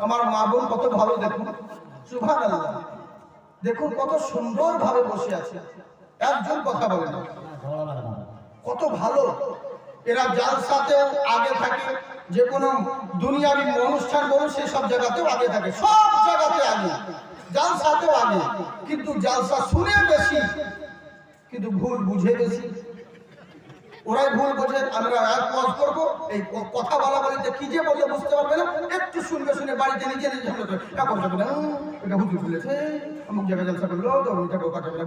আমার মা বোন কত ভালো দেখুন, সুবহানাল্লাহ, দেখুন কত সুন্দরভাবে বসে আছে, একজন কথা বলে না, কত ভালো। এরা জালসাতেও আগে থাকে, যে কোনো দুনিয়াবি অনুষ্ঠান বলুন সেই সব জায়গাতেও আগে থাকে, সব জায়গাতে আগে, জালসাতেও আগে, কিন্তু জালসা শুনে বেশি কিন্তু ভুল বুঝে বেশি। ওরাই ভুল বোঝে, আমরা এক পজ করবো, এই কথা বলা বলিতে কি যে বললে বুঝতে পারবে না, একটু শুনবে, শুনে বাড়িতে নিজে নিজে ঝামেলা করে এখন যাবে না, এটা হুজুর বলেছে, অমুক জায়গায় জলসা করলো তো এটা বোকা যাবে না,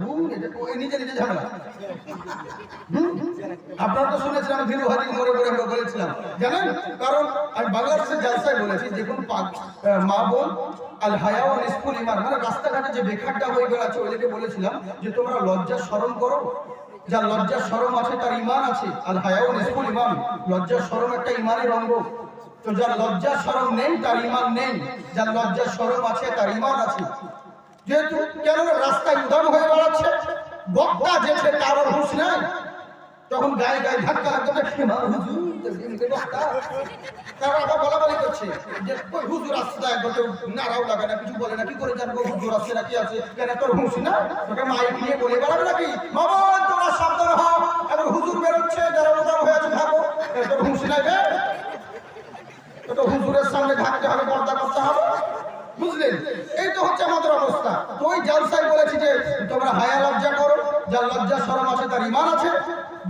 নিজে নিজে ঝামেলা। আপনারা তো শুনেছিলাম ভিরু হাজি মোড়ে মোড়ে আমরা বলেছিলাম, জানেন? কারণ আমি বাংলাদেশের জালসায় বলেছি, দেখুন মা বোন আল হায়া ও নিসফুল ঈমান, মানে রাস্তাঘাটে যে বেখারটা হয়ে গেছে ওইটাকে বলেছিলাম যে তোমরা লজ্জা শরম করো, যার লজ্জা শরম আছে তার ঈমান আছে। আল হায়া ও নিসফুল ঈমান, লজ্জা শরম একটা ঈমানের অঙ্গ। তো যার লজ্জা শরম নেই তার ঈমান নেই, যার লজ্জা শরম আছে তার ঈমান আছে। যেহেতু কেন রাস্তায় উদাম হয়ে বেড়াচ্ছে, বক্তা যেছে তার হুঁশ নাই, তখন গায়ে গায়ে ধাক্কা লাগবে, তারা আবার বলাবলি করছে যে ওই হুজুর আসছে না, একবার কেউ নাড়াও লাগে না, কিছু বলে না, কি করে জানবো হুজুর আসছে না কি আছে, কেন তোর হুঁশ না, তোকে মাইক নিয়ে বলে বেড়াবে নাকি, বাবা তোরা সাবধান হও, এবার হুজুর বেরোচ্ছে, যারা উদাম হয়ে আছে থাকো, তোর হুঁশ নাই বে, তো হুজুরের সামনে থাকতে হবে, পর্দা করতে হবে, বুঝলেন? এই তো হচ্ছে আমাদের অবস্থা। তো ওই জালসায় বলেছি যে তোমরা হায়া লজ্জা করো, যার লজ্জা শরম আছে তার ঈমান আছে।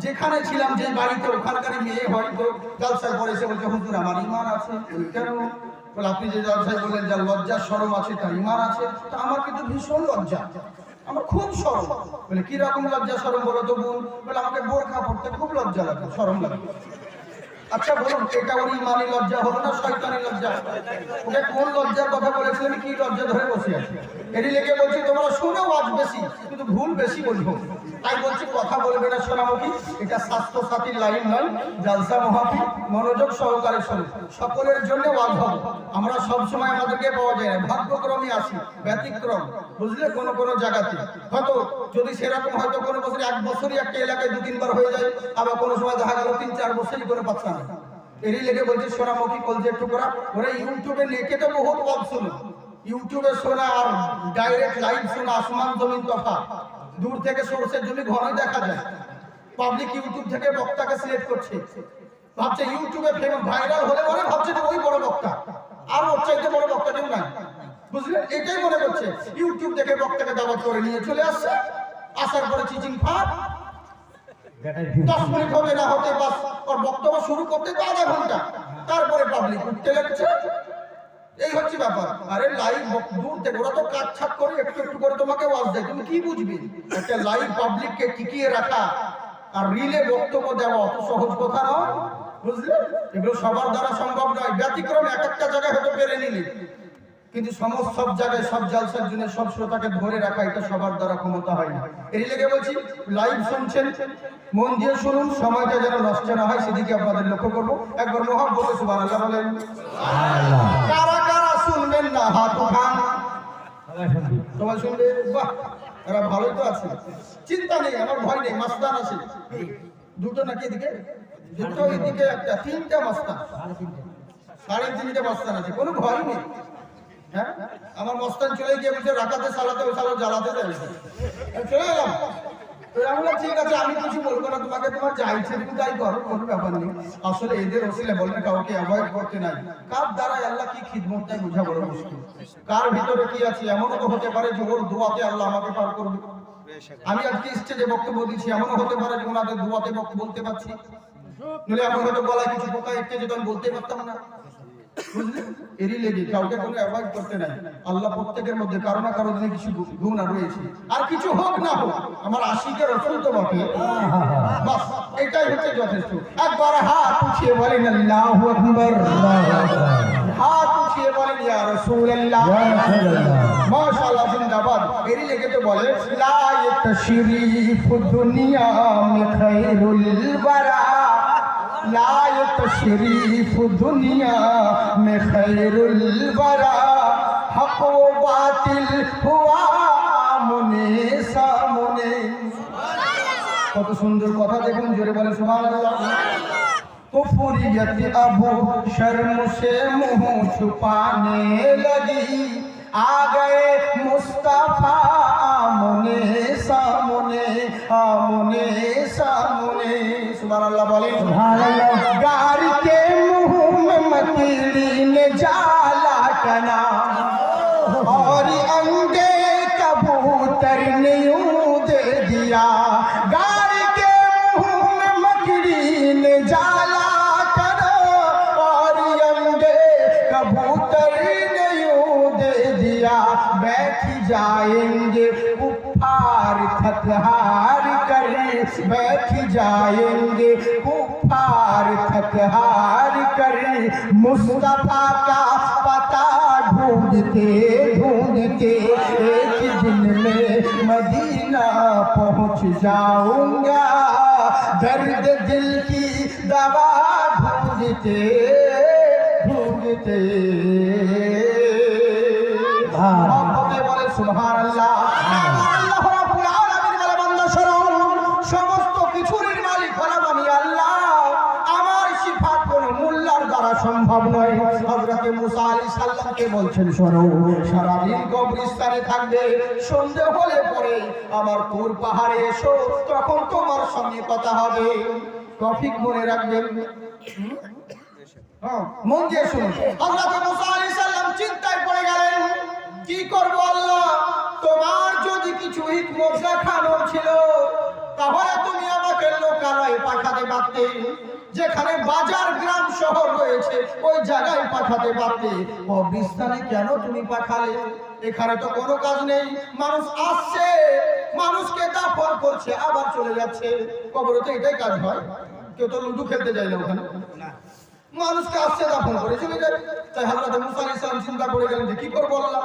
যেখানে ছিলাম, যে বাড়িতে, ওখানকার মেয়ে হয়তো জালসায় পড়েছে, বলছে হুজুর আমার ঈমান আছে। কেন? বলে আপনি যে জালসায় বললেন যার লজ্জা শরম আছে তার ঈমান আছে, তা আমার কিন্তু ভীষণ লজ্জা, আমার খুব শরম। বলে কি রকম লজ্জা শরম বলো তো বোন? বলে আমাকে বোরখা পড়তে খুব লজ্জা লাগে, শরম লাগে। আচ্ছা বলুন, এটা ওর ইমানি লজ্জা হলো না শয়তানি লজ্জা? ওকে কোন লজ্জার কথা বলেছিলেন, কি লজ্জা ধরে বসে আছে? এরই লেগে বলছি তোমরা শোনো আজ বেশি, কিন্তু ভুল বেশি বলবো, তাই বলছি কথা বলবে না সোনামুখী। এটা স্বাস্থ্য সাথীর লাইন নয়, জালসা মাহফিল, মনোযোগ সহকারে শোনো, সকলের জন্য ওয়াজ হবে। আমরা সবসময় আমাদেরকে পাওয়া যায় না, ভাগ্যক্রমে আসি, ব্যতিক্রম, বুঝলে? কোনো কোনো জায়গাতে হয়তো যদি সেরকম হয়তো কোনো বছর এক বছরই একটা এলাকায় 2-3 বার হয়ে যায়, আবার কোনো সময় দেখা গেল 3-4 বছরই করে পাচ্ছে না। এরই লেগে বলছে সোনামুখী কলজে টুকরা, ওরা ইউটিউবে নেটে তো বহুত ওয়াজ শোনো, ইউটিউবে শোনা আর ডাইরেক্ট লাইভ শোনা আসমান জমিন তফাৎ। দূর থেকে সরষের জমি ঘনই দেখা যায়, পাবলিক ইউটিউব থেকে বক্তাকে সিলেক্ট করছে, ভাবছে ইউটিউবে ভাইরাল হলে মনে ভাবছে যে ওই বড় বক্তা, আর ওর চাইতে বড় বক্তা কেউ নাই, বুঝলেন? এটাই মনে করছে। ইউটিউব দেখে বক্তাকে দাওয়াত করে নিয়ে চলে আসছে, আসার পরে চিচিং ফাট, 10 মিনিট হবে না হতে বাস ওর বক্তব্য শুরু করতে তো আধা ঘন্টা, তারপরে পাবলিক উঠতে লাগছে। এই হচ্ছে ব্যাপার। আরে লাইভ দূর থেকে ওরা তো কাট ছাট করে একটু একটু করে তোমাকে ওয়াজ দেয়, তুমি কি বুঝবি? একটা লাইভ পাবলিককে টিকিয়ে রাখা আর রিলে বক্তব্য দেওয়া অত সহজ কথা নয়, বুঝলে? এগুলো সবার দ্বারা সম্ভব নয়, ব্যতিক্রম এক একটা জায়গায় হয়তো পেরে নিলে, কিন্তু সব জায়গায় সব জালসার জন্য সব শ্রোতাকে ধরে রাখা এটা সবার দ্বারা ক্ষমতা হয় না। এরই লেগে বলছি লাইভ শুনছেন, মন দিয়ে শুনুন, সময়টা যেন নষ্ট না হয় সেদিকে আপনাদের লক্ষ্য করবো। একবার মহব্বতে সুবহানাল্লাহ বলেন। কারা কারা শুনবেন না হাত উঠান, সবাই শুনবে? বাহ, এরা ভালোই তো আছে, চিন্তা নেই, আমার ভয় নেই, মাস্তান আছে দুটো নাকি এদিকে, দুটো এদিকে একটা, 3টা মাস্তান, 3.5 মাস্তান আছে, কোনো ভয় নেই। হ্যাঁ, আমার মস্তান চলে গিয়ে বলছে রাখাতে সালাতে জ্বালাতে যাচ্ছে, চলে এলাম। আমরা ঠিক আছে, আমি কিছু বলবো না তোমাকে, তোমার যা ইচ্ছে তুমি তাই করো, কোনো ব্যাপার নেই। আসলে এদের ওসিলে বললে কাউকে অ্যাভয়েড করতে নাই, কার দ্বারা আল্লাহ কি খিদমতটাই বোঝা বড় মুশকিল, কার ভিতরে কি আছে। এমনও তো হতে পারে যে ওর দোয়াতে আল্লাহ আমাকে পার করবে। আমি আজকে স্টেজে বক্তব্য দিচ্ছি, এমনও হতে পারে যে ওনাদের দোয়াতে বলতে পারছি, নইলে আমার হয়তো গলায় কিছু পোকা এসছে যেটা আমি বলতে পারতাম না, বুঝলেন? এরই লেগে কাউকে কোনো অ্যাভয়েড করতে নাই। আল্লাহ প্রত্যেকের মধ্যে কারো না কারো দিনে কিছু গুণ রয়েছে, আর কিছু হোক না হোক আমার আশিকের রসুল তো বটে, বাস এটাই হচ্ছে যথেষ্ট। একবার হাত উঠিয়ে বলেন আল্লাহু আকবার, হাত উঠিয়ে বলেন ইয়া রাসূলুল্লাহ, মাশাআল্লাহ, জিন্দাবাদ। এরই লেগে তো বলে লা ইয়াতশরিফু দুনিয়া মে খায়রুল বারা, লা ইয়াতশরিফু দুনিয়া মে খায়রুল বারা, হক ও বাতিল হুয়া আমনে সামনে। কত সুন্দর কথা, দেখুন, জোরে বলে সুবহানাল্লাহ। कुफरियत अबू शर्म से मुंह छुपाने लगी आ गए मुस्तफा आमने सामने आमने सामने सुभान अल्लाह बोले सुभान अल्लाह गार के मुंह में मकीड़ी ने जाला टना और अंडे कबूतर ने यूं दे दिया गार के मुंह में मकीड़ी ने जाला टना और अंडे कबूतर ने यूं दे दिया बैठ जाएंगे कुफार थक हार कर बैठ जाएंगे कुफार थक हार कर मुस्तफा का पता ढूंढते ढूंढते एक दिन में मदीना पहुंच जाऊंगा दर्द दिल की दवा ढूंढते ढूंढते বলে সুবহানাল্লাহ আল্লাহ রাব্বুল আলামিন বলে বান্দা শোনো সমস্ত কিছুর মালিক হলাম আমি আল্লাহ আমার সিফাত কোনো মোল্লার দ্বারা সম্ভব নয় হযরত মুসা আলাইহিস সালামকে বলছেন শোনো সারা দিন কবরস্থানে থাকবে সন্ধ্যা হলে পরে আমার তুর পাহাড়ে এসো তখন তোমার সঙ্গে কথা হবে টপিক মনে রাখবেন মন দিয়ে শুনুন হযরত মুসা আলাইহিস সালাম চিন্তায় পড়ে গেলেন কি করব আল্লাহ তোমার যদি কিছু হিকমত দেখানোর ছিল তাহলে তুমি আমাকে লোকালয়ে পাঠাতে পারতে যেখানে বাজার গ্রাম শহর রয়েছে ওই জায়গায় পাঠাতে পারতে কবরস্থানে কেন তুমি পাঠালে এখানে তো কোনো কাজ নেই মানুষ আসছে মানুষকে দাফন করছে আবার চলে যাচ্ছে কবরে তো এটাই কাজ হয় কেউ তো লুডু খেলতে যায় না ওখানে না মানুষকে আসছে দাফন করে চলে যায় তাই হযরত মুসা আলাইহিস সালাম চিন্তা করে গেলেন যে কি করব আল্লাহ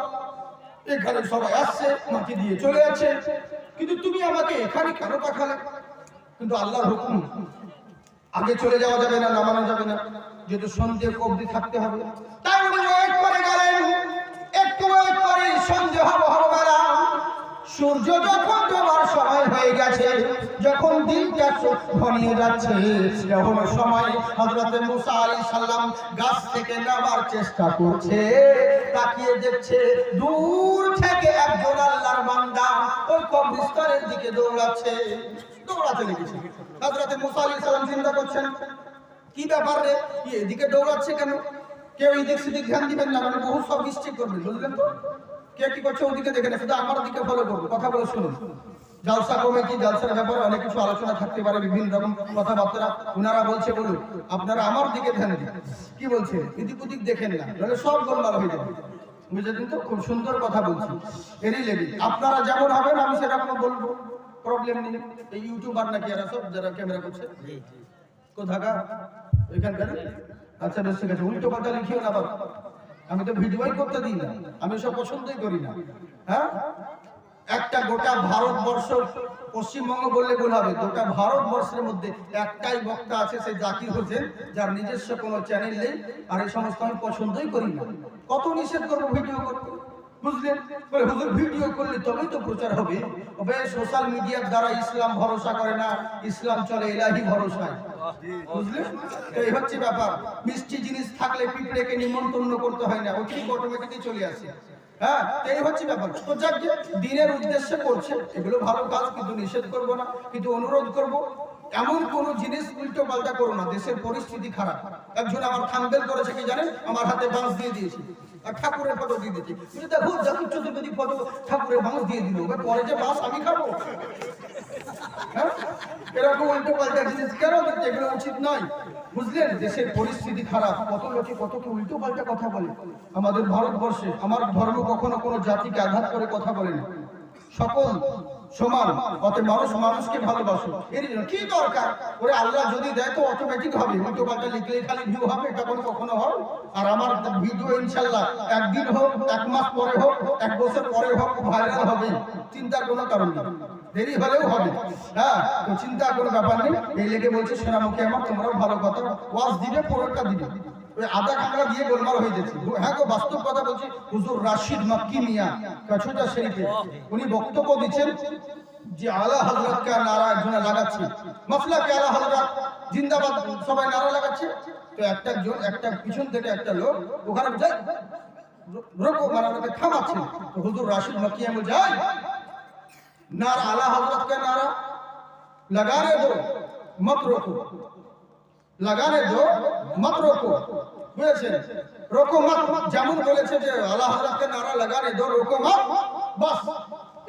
এখানে সবাই আসছে মাটি দিয়ে চলে যাচ্ছে কিন্তু তুমি আমাকে এখানে কেন পাঠালে কিন্তু আল্লাহর হুকুম আগে চলে যাওয়া যাবে না নামানো যাবে না যেহেতু সন্ধ্যে অবধি থাকতে হবে তাই উনি ওয়েট করে গেলেন একটু ওয়েট করে সন্ধ্যে হবেলা সূর্য যখন ডোবার সময় হয়ে গেছে যখন দিনটা ঘনিয়ে যাচ্ছে যখন সময় হযরত মুসা আলাইহিস সালাম গাছ থেকে নামার চেষ্টা করছে তাকিয়ে দেখছে দূর থেকে একজন আল্লাহর বান্দা ওই কবরস্থানের দিকে দৌড়াচ্ছে দৌড়াতে লেগেছে হযরত মুসা আলাইহিস সালাম চিন্তা করছেন কি ব্যাপার রে এদিকে দৌড়াচ্ছে কেন কেউ এদিক সেদিক ধ্যান দিবেন না মানে বহু সব মিস্টেক করবেন বুঝলেন তো কে কি করছে ওদিকে দেখে না শুধু আমার দিকে ফলো করবো কথা বলে শুনুন জালসা কমিটি জালসার ব্যাপারে অনেক কিছু আলোচনা থাকতে পারে বিভিন্ন রকম কথাবার্তা উনারা বলছে বলুন আপনারা আমার দিকে ধ্যান দিন কি বলছে এদিক ওদিক দেখেন না তাহলে সব গোলমাল হয়ে যাবে বুঝলেন তো খুব সুন্দর কথা বলছি এরই লেগে আপনারা যেমন হবেন আমি সেরকম বলবো প্রবলেম নেই এই ইউটিউবার নাকি এরা সব যারা ক্যামেরা করছে কোথাকা ওইখানকার আচ্ছা বেশ ঠিক আছে উল্টো পাল্টা লিখিও না বাবা আমি তো ভিডিওই করতে দিই না আমি সব পছন্দই করি না হ্যাঁ একটা গোটা ভারতবর্ষ পশ্চিমবঙ্গ বললে ভুল হবে গোটা ভারতবর্ষের মধ্যে একটাই বক্তা আছে সেই জাকির হোসেন যার নিজস্ব কোনো চ্যানেল নেই আর এই সমস্ত আমি পছন্দই করি না কত নিষেধ করবো ভিডিও করতে বুঝলেন বলে হুজুর ভিডিও করলে তবেই তো প্রচার হবে তবে সোশ্যাল মিডিয়ার দ্বারা ইসলাম ভরসা করে না ইসলাম চলে ইলাহি ভরসায় বুঝলেন এই হচ্ছে ব্যাপার মিষ্টি জিনিস থাকলে পিঁপড়েকে নিমন্ত্রণ করতে হয় না ওটি অটোমেটিকই চলে আসে হ্যাঁ এই হচ্ছে ব্যাপার তো যাক দিনের উদ্দেশ্যে করছে এগুলো ভালো কাজ কিন্তু নিষেধ করব না কিন্তু অনুরোধ করব এমন কোন জিনিস উল্টো পাল্টা করো না দেশের পরিস্থিতি খারাপ একজন আমার থাম্বনেল করেছে কি জানেন আমার হাতে বাঁশ দিয়ে দিয়েছি আর ঠাকুরের ফটো দিয়ে দিয়েছি দেখো জাকির চতুর্বেদী ফটো ঠাকুরের বাঁশ দিয়ে দিল পরে যে বাঁশ আমি খাবো হ্যাঁ এরকম উল্টো পাল্টা জিনিস কেন দিচ্ছে এগুলো উচিত নয় বুঝলেন দেশের পরিস্থিতি খারাপ কত লোকে কত কি উল্টো পাল্টা কথা বলে আমাদের ভারতবর্ষে আমার ধর্ম কখনো কোনো জাতিকে আঘাত করে কথা বলে না সকল সমান অতএব মানুষ মানুষকে ভালোবাসো এর জন্য কি দরকার ওরে আল্লাহ যদি দেয় তো অটোমেটিক হবে উল্টো পাল্টা লিখলেই খালি ভিউ হবে এটা কখনো হয় আর আমার ভিডিও ইনশাল্লাহ একদিন হোক এক মাস পরে হোক এক বছর পরে হোক ভাইরাল হবে চিন্তার কোনো কারণ নেই দেরি হলেও হবে। হ্যাঁ, তো চিন্তা কোনো ব্যাপার নেই। এই লেগে বলছে সোনামুখী আমার, তোমরাও ভালো কথা ওয়াজ দিবে, পরেরটা দিবে। ওই আধা কাঁকড়া দিয়ে গোলমাল হয়ে যাচ্ছে। হ্যাঁ গো, বাস্তব কথা বলছি। হুজুর রাশিদ মক্কি মিয়া কাছুটা শরীফে উনি বক্তব্য দিচ্ছেন যে আলা হযরত কা নারা একজন লাগাচ্ছে, মাসলা কে আলা হযরত জিন্দাবাদ সবাই নারা লাগাচ্ছে। তো একটা পিছন থেকে একটা লোক ওখানে যায় রোকো মানে ওকে থামাচ্ছে। তো হুজুর রাশিদ মক্কি মিয়া যায় नारा आला हजरत का नारा लगाने दो मत रोको, लगाने दो मत रोको, বুঝেছেন? রোকো মত যেমন বলেছে যে আলা হযরতকে নারা লাগানে দো রোকো মত, বাস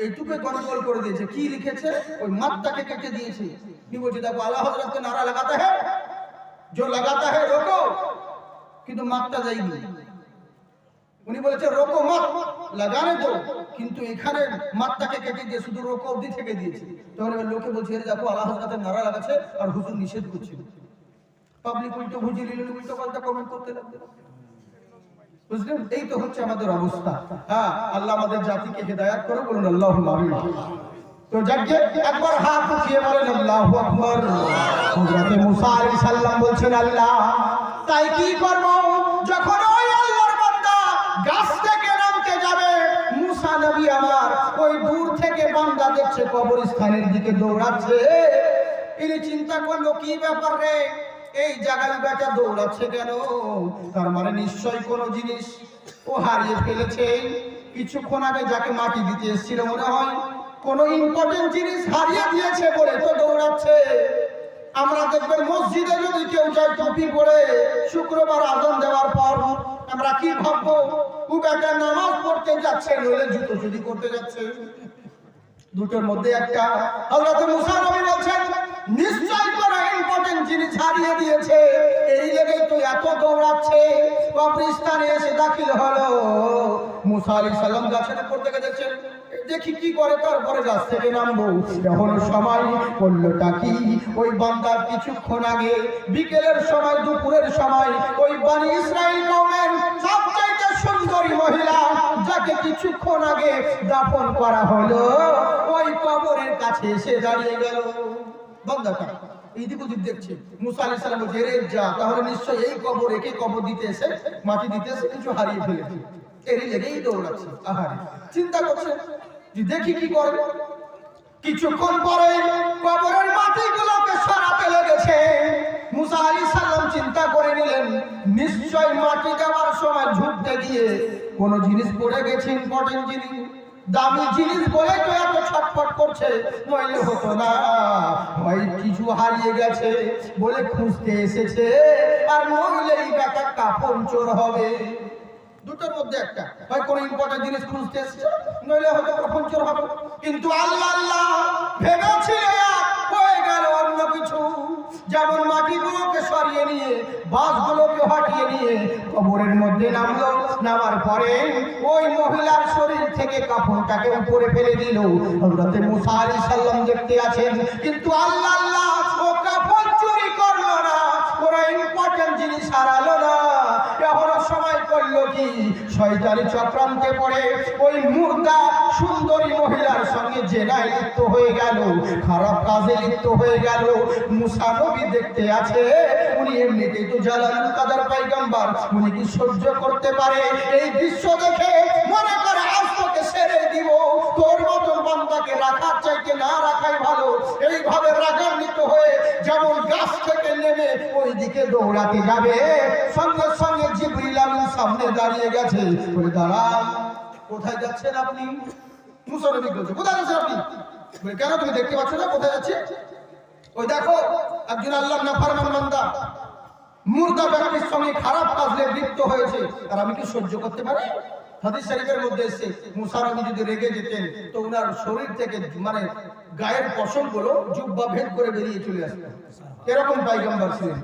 এইটুকু গন্ডগোল করে দিয়েছে। কি লিখেছে? ওই মতটাকে কেটে দিয়েছে। কি বলছে? দেখো আলা হযরতকে নারা লাগাতে है, जो लगाता है रोको, কিন্তু মতটা যায়নি। উনি বলেছে রোকো মত লাগানে দো, কিন্তু এখানে মাতটাকে কেটে দিয়ে শুধু রোকো অবধি থেকে দিয়েছে। তখন লোকে বলছে দেখো আলা হযরতের নারা লাগাচ্ছে আর হুজুর নিষেধ করছে। পাবলিক উল্টো বুঝে নিল, উল্টো পাল্টা কমেন্ট করতে লাগলো। বুঝলেন? এই তো হচ্ছে আমাদের অবস্থা। হ্যাঁ, আল্লাহ আমাদের জাতিকে হেদায়েত করে, বলুন আল্লাহুম্মা আমিন। তো যাকে একবার হাত উঠিয়ে বলেন আল্লাহু আকবার। হযরত মুসা আলাইহিস সালাম বলছেন আল্লাহ তাই কি করব? যখন ওই আল্লাহর বান্দা গাছ থেকে নামতে যাবে, মুসা নবী আমার ওই দূর থেকে বান্দা দেখছে কবরস্থানের দিকে দৌড়াচ্ছে। ইনি চিন্তা করলো কি ব্যাপার রে, এই জায়গায় বেটা দৌড়াচ্ছে কেন? তার মানে নিশ্চয়ই কোনো জিনিস ও হারিয়ে ফেলেছে। কিছুক্ষণ আগে যাকে মাটি দিতে এসেছিল মনে হয় কোনো ইম্পর্টেন্ট জিনিস হারিয়ে দিয়েছে বলে তো দৌড়াচ্ছে। আমরা দেখবেন মসজিদে যদি কেউ যায় টুপি পরে শুক্রবার আজান দেওয়ার পর আমরা কি ভাববো? ও বেটা নামাজ পড়তে যাচ্ছে, নইলে জুতো চুরি করতে যাচ্ছে। দুটোর মধ্যে একটা। হযরত মুসা নবী বলছেন নিশ্চয় কোনো ইম্পর্টেন্ট জিনিস হারিয়ে দিয়েছে, এই লেগেই তো এত দৌড়াচ্ছে। কবরস্থানে এসে দাখিল হলো। মুসা আলাইহিস সালাম গাছের উপর থেকে দেখছেন, দেখি কি করে, তারপরে গাছ থেকে নামবো। এখনো সময় করলোটা কি? ওই বান্দার কিছুক্ষণ আগে বিকেলের সময়, দুপুরের সময় ওই বনি ইসরাইল কওমের সবচাইতে সুন্দরী মহিলা যাকে কিছুক্ষণ আগে দাফন করা হলো, ওই কবরের কাছে এসে দাঁড়িয়ে গেল। বান্দাটা এইদিক ওদিক দেখছে। মুসা আলাইহিস সালাম বলছে রে যা, তাহলে নিশ্চয়ই এই কবর একে কবর দিতে এসে, মাটি দিতে এসে কিছু হারিয়ে ফেলেছে। এরই লেগেই দৌড়াচ্ছে। আহারে, চিন্তা করছে যে দেখি কি করে। কিছুক্ষণ পরে কবরের মাটিগুলোকে সরাতে লেগেছে। মুসা আলাইহিস সালাম চিন্তা করে নিলেন নিশ্চয় মাটি দেওয়ার সময় ঝুঁকতে গিয়ে কোনো জিনিস পড়ে গেছে, ইম্পর্টেন্ট জিনিস, দামি জিনিস বলে তো এত ছটফট করছে, নইলে হতো না। হয় কিছু হারিয়ে গেছে বলে খুঁজতে এসেছে, আর নইলে এই বেটা কাফন চোর হবে। দুটোর মধ্যে একটা, হয় কোনো ইম্পর্টেন্ট জিনিস খুঁজতে এসেছে, নইলে হয়তো কাফন চোর হবে। কিন্তু আল্লাহ আল্লাহ ভেবেছিল হয়ে গেল অন্য কিছু। যেমন মাটিগুলোকে সরিয়ে নিয়ে, বাঁশগুলোকে হটিয়ে নিয়ে কবরের মধ্যে নামলো। নামার পরে ওই মহিলার শরীর থেকে কাপড়টাকে উপরে ফেলে দিল। হযরত মুসা আলাইহিস সালাম দেখতে আছেন, কিন্তু আল্লাহ আল্লাহ ও কাপড় চুরি করলো না, ওরা ইম্পর্টেন্ট জিনিস হারালো না। এখনো সময় করলো কি? শয়তানি চক্রান্তে পড়ে ওই মুর্দা সুন্দরী মহিলার সঙ্গে জেনায় লিপ্ত হয়ে গেল, খারাপ কাজে লিপ্ত হয়ে গেল। মুসা নবী দেখতে আছে, উনি এমনিতেই তো জালালুল কাদের পয়গম্বর, উনি কি সহ্য করতে পারে এই দৃশ্য দেখে? মনে করে আজ তোকে ছেড়ে দিব, তোর মতন বান্দাকে রাখার চাইতে না রাখাই ভালো। এইভাবে রাগান্বিত হয়ে যেমন গাছ থেকে নেমে ওই দিকে দৌড়াতে যাবে, সঙ্গে সঙ্গে জিবরিল আমিন সামনে দাঁড়িয়ে গেছে। বলে দাঁড়ান, কোথায় যাচ্ছেন আপনি? মুসা নবী বলছে কোথায় যাচ্ছেন আপনি? বলে কেন, তুমি দেখতে পাচ্ছ না কোথায় যাচ্ছে? ওই দেখো একজন আল্লাহর নাফরমান বান্দা মুর্দা ব্যক্তির সঙ্গে খারাপ কাজে লিপ্ত হয়েছে, আর আমি কি সহ্য করতে পারি? হাদিস শরীফের মধ্যে এসেছে মুসা নবী যদি রেগে যেতেন তো ওনার শরীর থেকে মানে গায়ের পশমগুলো জুব্বা ভেদ করে বেরিয়ে চলে আসতো। এরকম পয়গম্বর ছিলেন,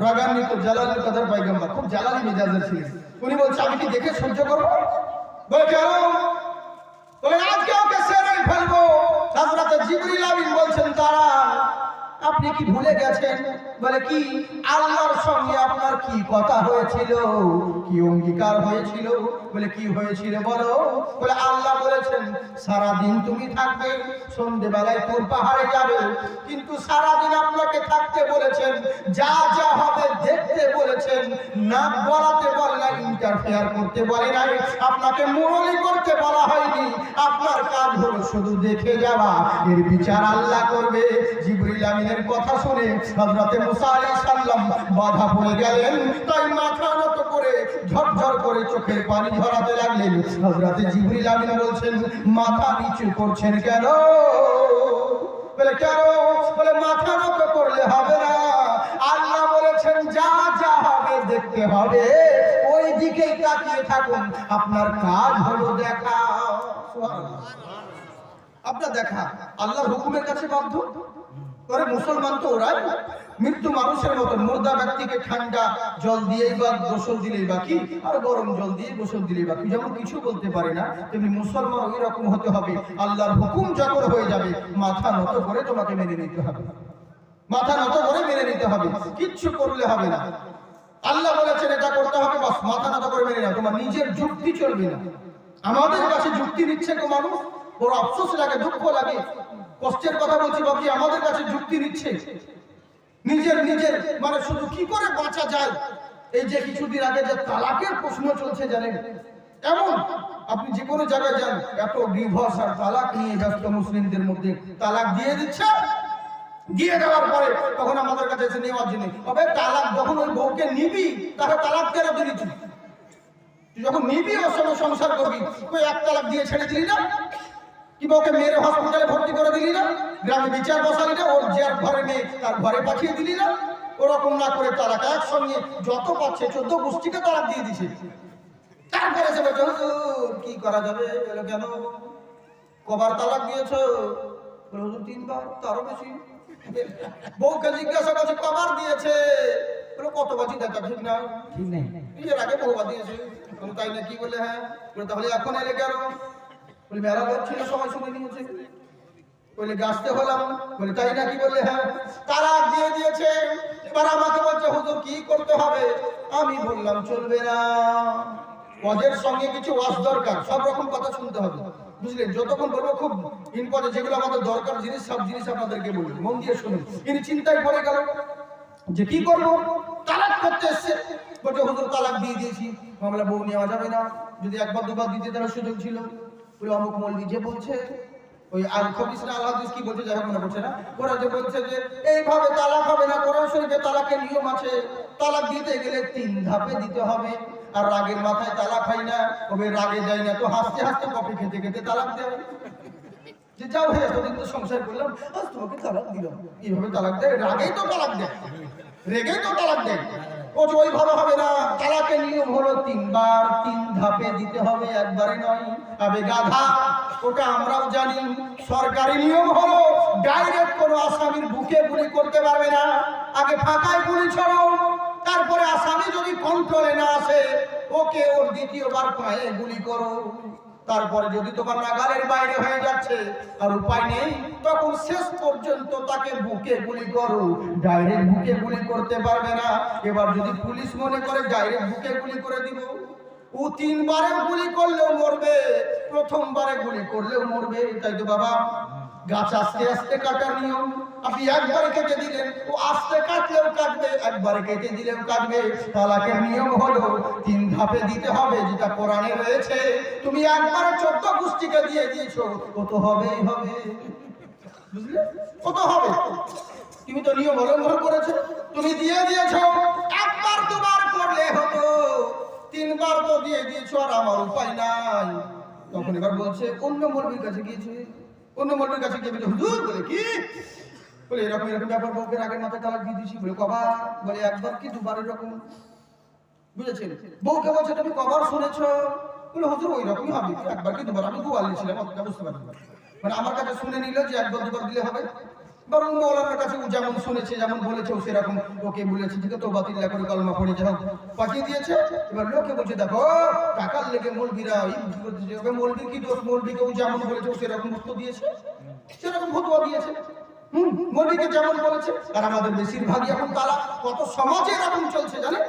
রাগান্বিত জালালুল কাদের পয়গম্বর, খুব জালালি মেজাজের ছিলেন। উনি বলছে আমি কি দেখে সহ্য করবো? বলে কেন? বলে আজকে ওকে ছেড়ে ফেলবো। হযরত জিবরিল আমিন বলছেন তারা আপনি আপনি কি ভুলে গেছেন? বলে কি? আল্লাহর সঙ্গে আপনার কি কথা হয়েছিল, কি অঙ্গীকার হয়েছিল? বলে কি হয়েছিল বলো? বলে আল্লাহ বলেছেন সারাদিন তুমি থাকবে, সন্ধ্যেবেলায় তুর পাহাড়ে যাবে। কিন্তু সারাদিন আপনাকে থাকতে বলেছেন, যা যা হবে দেখতে বলেছেন, না বলাতে বলে না, ইন্টারফেয়ার করতে বলে নাই, আপনাকে মুরলি করতে বলা হয়নি। আপনার কাজ হলো শুধু দেখে যাওয়া, এর বিচার আল্লাহ করবে। জিবরিল আমিনের কথা শুনে হযরতে মুসা আলাইহিস সালাম বাধা পড়ে গেলেন, তাই মাথা নত করে ঝরঝর করে চোখের পানি ঝরাতে লাগলেন। হযরতে জিবরিল আমিন বলছেন, মাথা নিচু করছেন কেন? বলে কেন? বলে মাথা নত করলে হবে না, আল্লাহ বলেছেন যা যা হবে দেখতে হবে, ওই দিকেই তাকিয়ে থাকুন, আপনার কাজ হলো দেখা। আপনার দেখা আল্লাহর হুকুমের কাছে বাধ্য করে। মুসলমান তো ওরাই মৃত্যু মানুষের মতন, মুর্দা ব্যক্তিকে ঠান্ডা জল দিয়েই বা গোসল দিলেই বাকি, আর গরম জল দিয়ে গোসল দিলেই বাকি। যেমন কিছু বলতে পারে না, তেমনি মুসলমান ওই রকম হতে হবে। আল্লাহর হুকুম যখন হয়ে যাবে মাথা নত করে তোমাকে মেনে নিতে হবে, মাথা নত করে মেনে নিতে হবে, কিচ্ছু করলে হবে না। আল্লাহ বলেছেন এটা করতে হবে, বাস মাথা নত করে মেনে নাও, তোমার নিজের যুক্তি চলবে না। আমাদের কাছে যুক্তি নিচ্ছে তো মানুষ, বড় আফসোস লাগে, দুঃখ লাগে, কষ্টের কথা বলছি বাকি, আমাদের কাছে যুক্তি নিচ্ছে নিজের নিজের মানে শুধু কি করে বাঁচা যায়। এই যে কিছুদিন আগে যে তালাকের প্রশ্ন চলছে জানেন, এমন আপনি যে কোনো জায়গায় যান, এত ডিভোর্স আর তালাক নিয়ে ব্যস্ত মুসলিমদের মধ্যে। তালাক দিয়ে দিচ্ছে, দিয়ে দেওয়ার পরে তখন আমাদের কাছে এসে নেওয়ার জন্য, তবে তালাক যখন ওই বউকে নিবি তাহলে তালাক কেন দিলি? তুই যখন নিবি ওর সঙ্গে সংসার করবি, তুই এক তালাক দিয়ে ছেড়ে দিলি না? কিংবা ওকে মেরে হসপিটালে ভর্তি করে দিলি না? গ্রামে বিচার বসালি না? ওর যে ঘরে মেয়ে তার ঘরে পাঠিয়ে দিলি না? ওরকম না করে তালাক একসঙ্গে যত পাচ্ছে 14 গোষ্ঠীকে তালাক দিয়ে দিছে। তারপরে সে বলছে হুজুর কি করা যাবে? বলে কেন? কবার তালাক দিয়েছো? বলে হুজুর 3 বার, তারও বেশি। বউকে জিজ্ঞাসা করছে কবার দিয়েছে? বলে কত বাজি দেখা ঠিক না, ঠিক নেই, এর আগে বহুবার দিয়েছে। বলে তাই না? কি বলে? হ্যাঁ। বলে তাহলে এখন এলে কেন? বলে মেলা লোক ছিল, সবাই শুনে নিয়েছে। বলে গাছতে হলাম। বলে তাই না? কি বললে? হ্যাঁ। তালাক দিয়ে দিয়েছে। এবার আমাকে বলছে হুজুর কি করতে হবে? আমি বললাম চলবে না, ওদের সঙ্গে কিছু ওয়াজ দরকার, সব রকম কথা শুনতে হবে, বুঝলেন? যতক্ষণ বলবো খুব ইম্পর্টেন্ট, যেগুলো আমাদের দরকার জিনিস, সব জিনিস আপনাদেরকে বলবো, মন দিয়ে শুনুন। তিনি চিন্তায় পড়ে গেল যে কি করবো, তালাক করতে এসছে। বলছে হুজুর তালাক দিয়ে দিয়েছি, মামলা বউ নেওয়া যাবে না, যদি একবার দুবার দিতে তার সুযোগ ছিল। বলে অমুক মৌলবি যে বলছে, ওই আর খবিস না আল্লাহ কি বলছে, যাই হোক মনে পড়ছে না, ওরা যে বলছে যে এইভাবে তালাক হবে না, কোরআন শরীফে তালাকের নিয়ম আছে, তালাক দিতে গেলে 3 ধাপে দিতে হবে। আর রাগের মাথায় তালাক হয় না, তবে রাগে যায় না তো হাসতে হাসতে কফি খেতে খেতে তালাক দেয়। যে যাও হয়ে এতদিন তো সংসার করলাম, আজ তোমাকে তালাক দিলাম, এইভাবে তালাক দেয়, রাগেই তো তালাক দেয়, রেগেই তো তালাক দেয়। ওইভাবে হবে না, তালাকের নিয়ম হলো 3 বার, 3 ধাপে দিতে হবে, একবারে নয়। তবে গাধা, ওটা আমরাও জানি। সরকারি নিয়ম হলো ডাইরেক্ট কোনো আসামির বুকে গুলি করতে পারবে না, আগে ফাঁকায় গুলি ছড়ো, তারপরে আসামি যদি কন্ট্রোলে না আসে ওকে ওর দ্বিতীয়বার পায়ে গুলি করো। তারপরে যদি তোমার নাগালের বাইরে হয়ে যাচ্ছে আর উপায় নেই, তখন শেষ পর্যন্ত তাকে বুকে গুলি করো, ডাইরেক্ট বুকে গুলি করতে পারবে না। এবার যদি পুলিশ মনে করে ডাইরেক্ট বুকে গুলি করে দিব, ও 3 বারে গুলি করলেও মরবে, প্রথমবারে গুলি করলেও মরবে। তাই তো বাবা, গাছ আস্তে আস্তে কাটার নিয়ম। আপনি একবারে কেটে দিলেন, ও আস্তে কাটলেও কাটবে, একবারে কেটে দিলেও কাটবে। তালাকের নিয়ম হলো 3 ধাপে দিতে হবে, যেটা কোরআনে রয়েছে। তুমি একবারে 14 গোষ্ঠীকে দিয়ে দিয়েছো, ও তো হবেই হবে, বুঝলে? ও তো হবে, তুমি তো নিয়ম উল্লঙ্ঘন করেছো, তুমি দিয়ে দিয়েছো। একবার দুবার করলে হতো, 3 বার তো দিয়ে দিয়েছো, আর আমার উপায় নাই। তখন এবার বলছে অন্য মৌলবীর কাছে গিয়েছে, অন্য মৌলবীর কাছে গিয়ে হুজুর বলে কি, বলে এরকম এরকম ব্যাপার, বউকে আগের মাথায় তালাক দিয়ে দিয়েছি। বলে কবার? বলে একবার কি দুবার এরকম, বুঝেছেন? বউকে বলছে তুমি কবার শুনেছো? বলে হুজুর ওই রকমই হবে, একবার কি দুবার, আমি দুবার নিয়েছিলাম, অতটা বুঝতে পারি। মানে আমার কাছে শুনে নিল যে একবার দুবার দিলে হবে, বরং মৌলানার কাছে ও যেমন শুনেছে, যেমন বলেছে, ও সেরকম ওকে বলেছে, ঠিক আছে, তো বাতিল করে কলমা পড়ে যাও পাঠিয়ে দিয়েছে। এবার লোকে বলছে দেখো টাকার লেগে মৌলবীরা মৌলবীর কি দোষ, মৌলবীকে ও যেমন বলেছে ও সেরকম উত্তর দিয়েছে, সেরকম ফতোয়া দিয়েছে। মৌলবীকে যেমন বলেছে। আর আমাদের বেশিরভাগই এখন তালাক, কত সমাজে এরকম চলছে জানেন।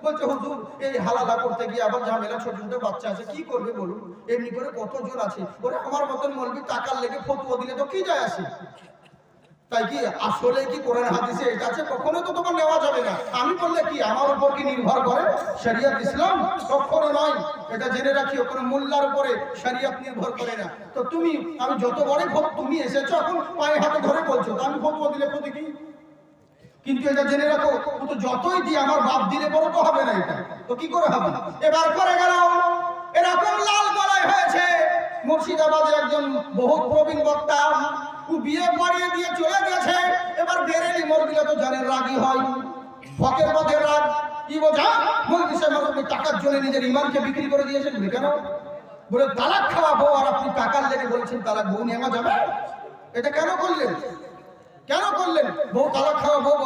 বলছে হুজুর এই হালালা করতে গিয়ে আবার ঝামেলা, ছোট ছোট বাচ্চা আছে, কি করবে বলুন। এমনি করে কতজন আছে, ওরা আমার মতন মৌলবী টাকার লেগে ফতোয়া দিলে তো কি যায় আসে। তাই কি আসলে কি কোরআন হাদিসে এটা আছে? কখনো তো তোমার নেওয়া যাবে না। আমি বললে কি আমার উপর কি নির্ভর করে শরিয়ত ইসলাম? কখনো নয়। এটা জেনে রাখিও, কোনো মোল্লার উপরে শরিয়ত নির্ভর করে না। তো তুমি, আমি যত বড় তুমি এসেছো এখন পায়ে হাতে ধরে বলছো, তো আমি ফতোয়া দিলে ক্ষতি কি? কিন্তু এটা জেনে রাখো, তো যতই দিয়ে আমার বাপ দিলে বড় তো হবে না, এটা তো কি করে হবে। এবার করে গেল এরকম লাল গলায় হয়েছে। মুর্শিদাবাদে একজন বহুত প্রবীণ বক্তা, ও বিয়ে পড়িয়ে দিয়ে চলে গেছে। এবার বেরেলি মরগিলা তো জানেন রাগী হয়, ফকের পথে রাগ। কি বোঝা মৌলভী সাহেব, আপনি টাকার জন্য নিজের ইমানকে বিক্রি করে দিয়েছেন কেন? বলে তালাক খাওয়া বউ, আর আপনি টাকার লেগে বলছেন তালাক বউ নেওয়া যাবে। এটা কেন করলেন? কেন করলেন? বউ তালাক খাওয়া বউ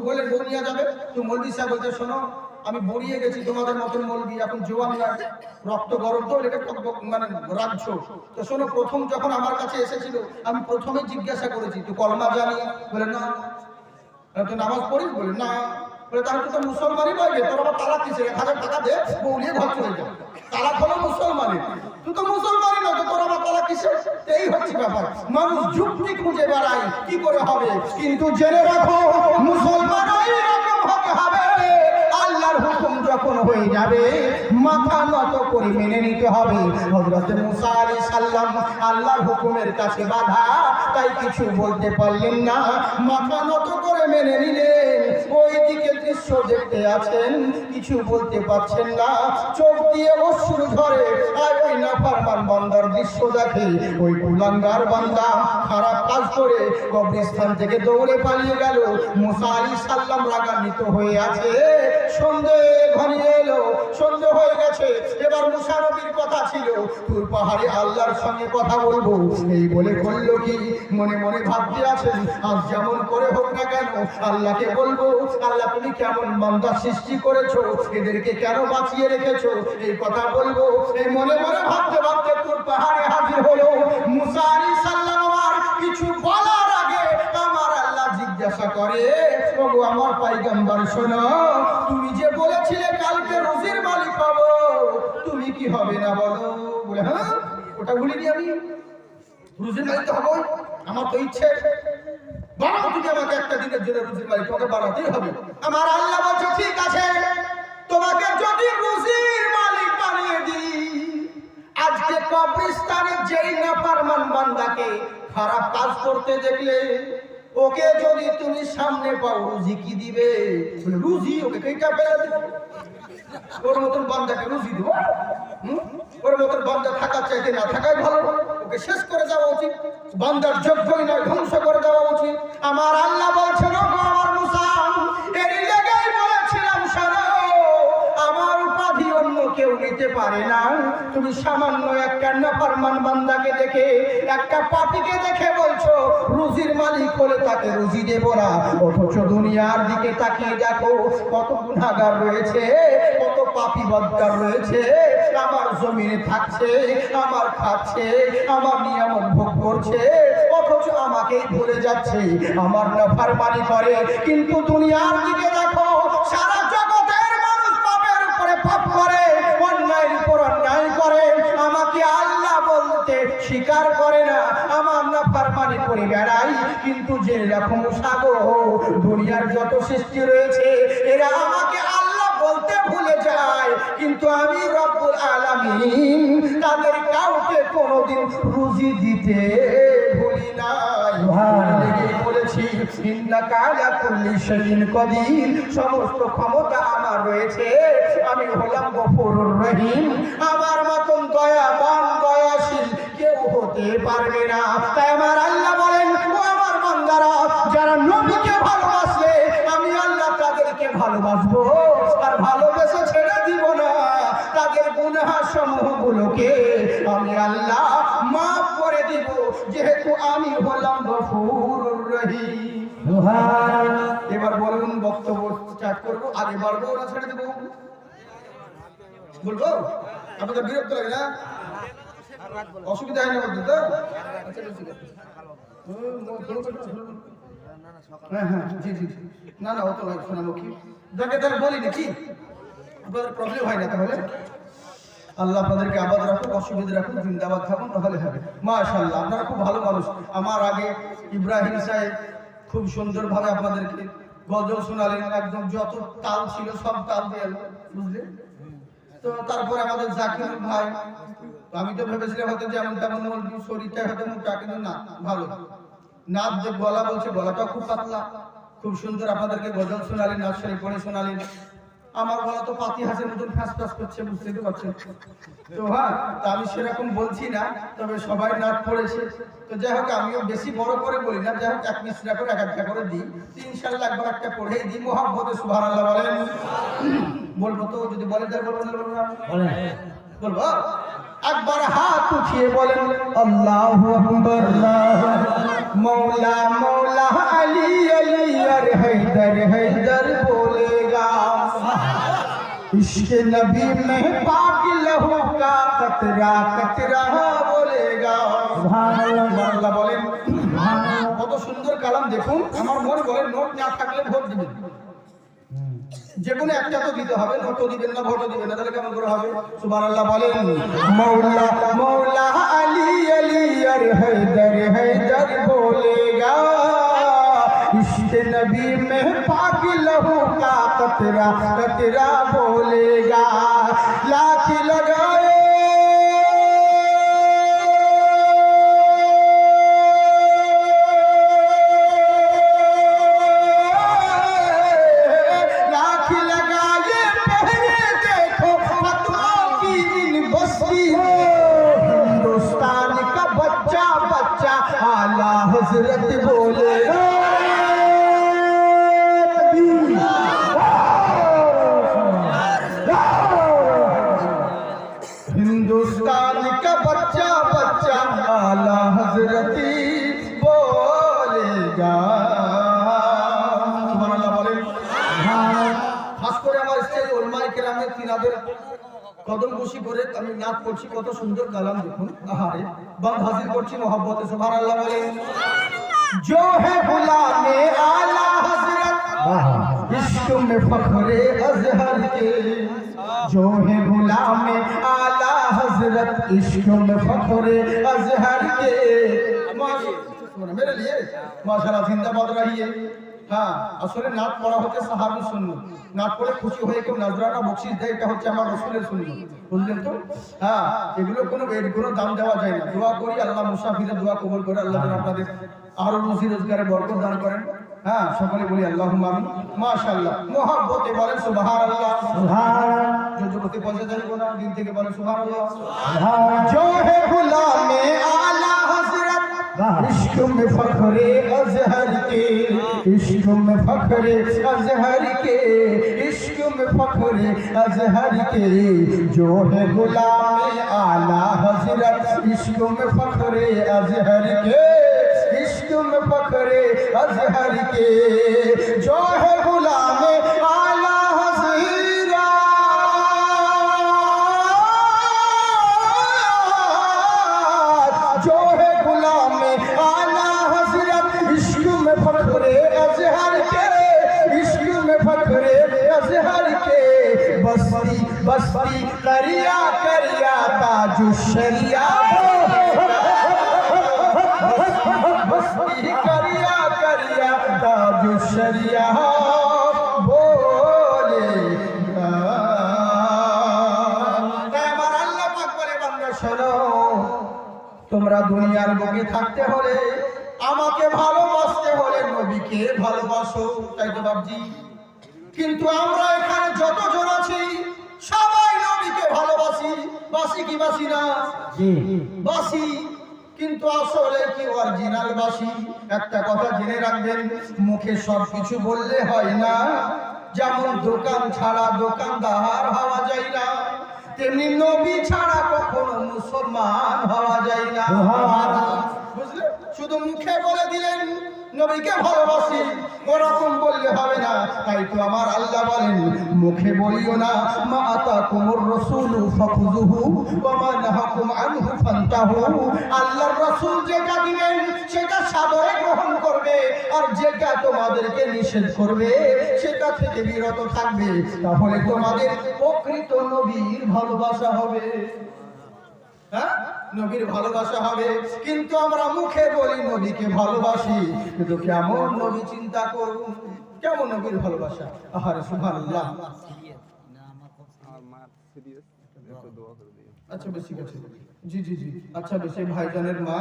বলে বউ নিয়ে যাবে। তো মৌলভী সাহেব বলতে, শোনো আমি বড়িয়ে গেছি তোমাদের মতন মৌলভী, এখন জোয়ান লাগে, রক্ত গরম তো লেগে মানে রাখছো। তো শোনো, প্রথম যখন আমার কাছে এসেছিল আমি প্রথমে জিজ্ঞাসা করেছি তুই কলমা জানি? বলে না। তুই নামাজ পড়িস? বলে না। বলে তাহলে তো মুসলমানই নয়, তোর আবার তালাক কিসে? 1000 টাকা দে, বউ নিয়ে ঘর চলে যাবে। তালাক হলো মুসলমানের, তুই তো মুসলমানই নয়, তোর আবার তালাক কিসে? এই হচ্ছে ব্যাপার। মানুষ যুক্তি খুঁজে বেড়ায় কি করে হবে, কিন্তু জেনে রাখো মুসলমান এরকম হতে হবে। আল্লাহর হুকুম যখন হয়ে যাবে মাথা নত করে মেনে নিতে হবে। হযরত মুসা আলাইহিস সালাম আল্লাহর হুকুমের কাছে বাধা, তাই কিছু বলতে পারলেন না, মাথা নত করে মেনে নিলেন। ওইদিকে দৃশ্য দেখতে আছেন, কিছু বলতে পারছেন না, চোখ দিয়ে অশ্রু ঝরে। আর ওই নাফরমান বান্দার দৃশ্য দেখে ওই কুলাঙ্গার বান্দা খারাপ কাজ করে কবরস্থান থেকে দৌড়ে পালিয়ে গেল। মুসা আলাইহিস সালাম রাগান্বিত হয়ে আছে। সন্ধে ঘনিয়ে এলো, সন্ধে হয়ে গেছে। এবার মুসা নবীর কথা ছিল তুর পাহাড়ে আল্লাহর সঙ্গে কথা বলবো, এই বলে বললো কি মনে মনে ভাবতে আছেন, আজ যেমন করে হোক না কেন আল্লাহকে বলবো, আল্লাহ তুমি কেমন বান্দা সৃষ্টি করেছো, এদেরকে কেন বাঁচিয়ে রেখেছো, এই কথা বলবো। এই মনে মনে ভাবতে ভাবতে তুর পাহাড়ে হাজির হলো মুসা আলাইহিস সালাম। আর কিছু বলার আগে আমার আল্লাহ জিজ্ঞাসা করে, ওগো আমার পয়গম্বর শোনো, তুমি যে বলেছিলে কালকে রুজির মালিক হবো, তুমি কি হবে না বলো? বলে হ্যাঁ, ওটা বলিনি আমি, রুজির মালিক তো হবো, আমার তো ইচ্ছে। বানাও তুমি আমাকে একটা দিনের জন্য রুজির মালিক, তোমাকে বানাতেই হবে। আমার আল্লাহ বলছে ঠিক আছে, তোমাকে যদি রুজির মালিক বানিয়ে দিই, আজকে কবরস্থানে যেই নাফরমান বান্দাকে খারাপ কাজ করতে দেখলে, ওকে যদি তুমি সামনে পাও রুজি কি দিবে? রুজি ওকে কেটা ফেলে দিবে। ওর মতন বান্দাকে রুজি দেবো? ওর মতন বান্দা থাকার চাইতে না থাকাই ভালো, ওকে শেষ করে দেওয়া উচিত। বান্দার যোগ্যই নয়, ধ্বংস করে দেওয়া উচিত। আমার আল্লাহ বলছেন, আমার মুসা এরই লেগেই বলেছিলাম শোনো, আমার উপাধি অন্য কেউ নিতে পারে না। তুমি সামান্য একটা নাফরমান বান্দাকে দেখে, একটা পাপীকে দেখে বলছো রুজির মালিক হলে তাকে রুজি দেব না, অথচ দুনিয়ার দিকে তাকিয়ে দেখো কত গুনাহগার রয়েছে, কত পাপী বদকার রয়েছে, আমার জমিনে থাকছে, আমার খাচ্ছে, আমার নিয়ামত ভোগ করছে, অথচ আমাকেই ভুলে যাচ্ছে, আমার নাফরমানি করে। কিন্তু দুনিয়ার দিকে দেখো, সারা জগতের মানুষ পাপের উপরে পাপ করে, অন্যায়ের উপর অন্যায় করে, আমাকে আল্লাহ বলতে স্বীকার করে না, আমার নাফরমানি করে বেড়াই। কিন্তু যে রকম সাগর দুনিয়ার যত সৃষ্টি রয়েছে, এরা আমাকে আল্লাহ বলতে ভুলে যায়, কিন্তু আমি রব্বুল আলামিন তাদের কাউকে কোনোদিন রুজি দিতে ভুলি নাই। বলেছি ইন্নাকা আলা কুল্লি শাইইন কাদির, সমস্ত ক্ষমতা আমার রয়েছে, আমি হলাম গফুরুর রহিম, আমার মতন দয়াবান দয়াশীল কেউ হতে পারবে না। তাই আমার আল্লাহ বলেন, ও আমার বান্দারা, যারা নবীকে ভালোবাসে আমি আল্লাহ তাদেরকে ভালোবাসবো, আর ভালোবেসে ছেড়ে দিব না। তাদের গুনাহ সমূহগুলোকে আমি আল্লাহ মাফ করে দিব, যেহেতু আমি হলাম গফুরুর রহিম। এবার বলুন, বক্তব্য স্টার্ট করবো, আগে বাড়বো না ছেড়ে দেবো? বলবো? আপনাদের বিরক্ত লাগে না? অসুবিধা হয় না বলতে তো? হ্যাঁ হ্যাঁ জি জি না না ও তো ভাই শোনাবো কি দেখে তাহলে বলি নাকি আপনাদের প্রবলেম হয় না তাহলে আল্লাহ আপনাদেরকে আবাদ রাখুন অসুবিধা রাখুন জিন্দাবাদ থাকুন তাহলে হবে মাশাআল্লাহ আপনারা খুব ভালো মানুষ আমার আগে ইব্রাহিম সাহেব খুব সুন্দরভাবে আপনাদেরকে গজল শোনালেন একদম যত তাল ছিল সব তাল দিয়ে এলো বুঝলেন তো তারপরে আমাদের জাকির ভাই আমি তো ভেবেছিলাম হয়তো যেমন তেমন শরীরটা হয়তো মোটা কিন্তু না ভালো নাচ যে গলা বলছে গলাটা খুব পাতলা খুব সুন্দর আপনাদেরকে গজল শোনালেন নাচ শরীফ পড়ে শোনালেন আমার গলা তো পাতি হাসের মতন ফ্যাস ফ্যাস করছে বুঝতে তো পারছেন তো হ্যাঁ তা আমি সেরকম বলছি না তবে সবাই নাচ পড়েছে তো যাই হোক আমিও বেশি বড় করে বলি না যাই হোক এক মিনিট করে এক একটা করে দিই ইনশাআল্লাহ একবার একটা পড়েই দিই মোহাম্মতে সুবহানাল্লাহ বলেন বলবো তো যদি বলেন তাহলে বলবো না বলবো একবার হাত উঠিয়ে বলেন আল্লাহু আকবার মৌলা মৌলা আলী আলী আর হায়দার হায়দার बोलेगा इश्क नबी में पाक लहू का कतरा कतरा बोलेगा সুবহানাল্লাহ বলেন কত সুন্দর কালাম দেখুন আমার মনে বলেন নোট না থাকলে ভোট দিবেন যে কোনো একটা তো দিতে হবে নোটও দিবেন না ভোটও দিবেন না তাহলে কেমন করে হবে সুবহানাল্লাহ বলেন মৌলা মৌলা আলী আলী আর হায়দার হায়দার बोलेगा इश्क नबी में पाक लहू का कतरा कतरा बोलेगा लाख लगाए हिंदुस्तान का बच्चा बच्चा आला हजरत बोले हिंदुस्तान का बच्चा बच्चा आला हजरती बोलेगा सुबहानाल्लाह बोलें खास করে আমার স্টেজ উলামায়ে কেরামের তিনাদের কদম বসি করে আমি নাচ করছি কত সুন্দর কালাম দেখুন আহারে বাম হাজির করছি মোহাব্বতে সুবহানাল্লাহ বলেন जो है गुलामे आला हजरत इश्क में फखरे अजहर के जो है गुलामे आला हजरत इश्क में फखरे अजहर के मेरे लिए माशाल्लाह जिंदाबाद रहिए হ্যাঁ আসলে নাচ পড়া হচ্ছে সাহাবী সুন্নাত নাচ পড়ে খুশি হয়ে কেউ নজরানা বকশিশ দেয় এটা হচ্ছে আমার রাসূলের সুন্নাত বুঝলেন তো হ্যাঁ এগুলো কোনো দাম দেওয়া যায় না দোয়া করি আল্লাহ মুসাফিরের দোয়া কবুল করে আল্লাহ যেন আপনাদের আরো রুজি রোজগারে বরকত দান করেন হ্যাঁ সকলে বলি আল্লাহুম্মা আমিন মাশাআল্লাহ মুহাব্বতে বলেন সুবহানাল্লাহ সুবহানাল্লাহ যুবতী পৌঁছে যাইবো না দিন থেকে বলেন সুবহানাল্লাহ जो है गुलामे आला हजरत इश्क में फखरे अजहर के इश्क में फखरे अजहर के इश्क में फखरे अजहर के जो है गुलाम आला हजरत इश्क में फखरे अजहर के इश्क में फखरे अजहर के जो है गुलाम आला जो है गुलाम आला हजरत इश्क में फखरे अजहर के इश्क में फखरे अजहर के बस्ती बस्ती करिया करिया ताजु शरिया बस्ती करिया करिया ताजु शरिया बोलेगा আমার আল্লাহ পাক বলে বান্দা শোনো তোমরা দুনিয়ার বুকে থাকতে হলে আমাকে ভালোবাসতে হলে নবীকে ভালোবাসো তাই তো বাবজি কিন্তু আমরা এখানে যতজন আছি সবাই নবীকে ভালোবাসি বাসি কি বাসি না জি বাসি কিন্তু আসলে কি অরিজিনাল বাসি একটা কথা জেনে রাখবেন মুখে সব কিছু বললে হয় না যেমন দোকান ছাড়া দোকানদার হওয়া যায় না তেমনি নবী ছাড়া কখনো মুসলমান হওয়া যায় না বুঝলে শুধু মুখে বলে দিলেন নবীকে ভালোবাসি ওরকম বললে হবে না। তাই তো আমার আল্লাহ বলেন, মুখে বলিও না মা আতাকুমুর রাসূলু ফাখুযুহু ওয়া মা নাহাকুম আনহু ফান্তাহু। আল্লাহর রাসূল যেটা দিবেন সেটা সাদরে গ্রহণ করবে, আর যেটা তোমাদেরকে নিষেধ করবে সেটা থেকে বিরত থাকবে। তাহলে তোমাদের প্রকৃত নবীর ভালোবাসা হবে। হ্যাঁ, নবীর ভালোবাসা হবে। কিন্তু আমরা মুখে বলি নবীকে ভালোবাসি, কিন্তু কেমন নবী চিন্তা করুন, কেমন নবীর ভালোবাসা। আহারে সুবহানাল্লাহ। আচ্ছা বেশি গেছে, জি জি জি, আচ্ছা বেশি। ভাইজানের মা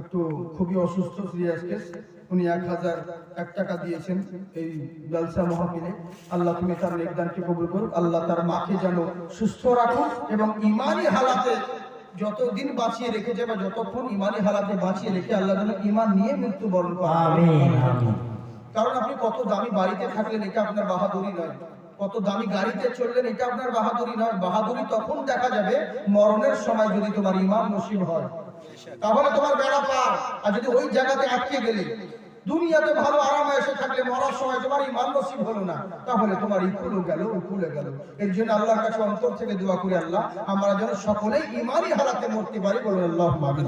একটু খুবই অসুস্থ, সিরিয়াস কেস। উনি 1001 টাকা দিয়েছেন এই জলসা মাহফিলে। আল্লাহ তুমি তার নেকদানকে কবুল করুক। আল্লাহ তার মাকে যেন সুস্থ রাখুন এবং ঈমানি হালাতে যতদিন বাঁচিয়ে রেখেছে বা যতক্ষণ ঈমানি হালাতে বাঁচিয়ে রেখে আল্লাহ যেন ঈমান নিয়ে মৃত্যুবরণ করেন। আমিন আমিন। কারণ আপনি কত দামি বাড়িতে থাকলেন এটা আপনার বাহাদুরি নয়, কত দামি গাড়িতে চললেন এটা আপনার বাহাদুরি নয়। বাহাদুরি তখন দেখা যাবে মরণের সময় যদি তোমার ঈমান নসিব হয়, তাহলে তোমার বেড়া পার। আর যদি ওই জায়গাতে আটকে গেলে, দুনিয়াতে ভালো আরামে এসে থাকলে মরার সময় তোমার ঈমান নসিব হলো না, তাহলে তোমার ইকুলও গেল উকুলে গেল। এর জন্য আল্লাহর কাছে অন্তর থেকে দোয়া করি, আল্লাহ আমরা যেন সকলেই ঈমানি হালাতে মরতে পারি। বলুন আল্লাহুম্মা আমিন।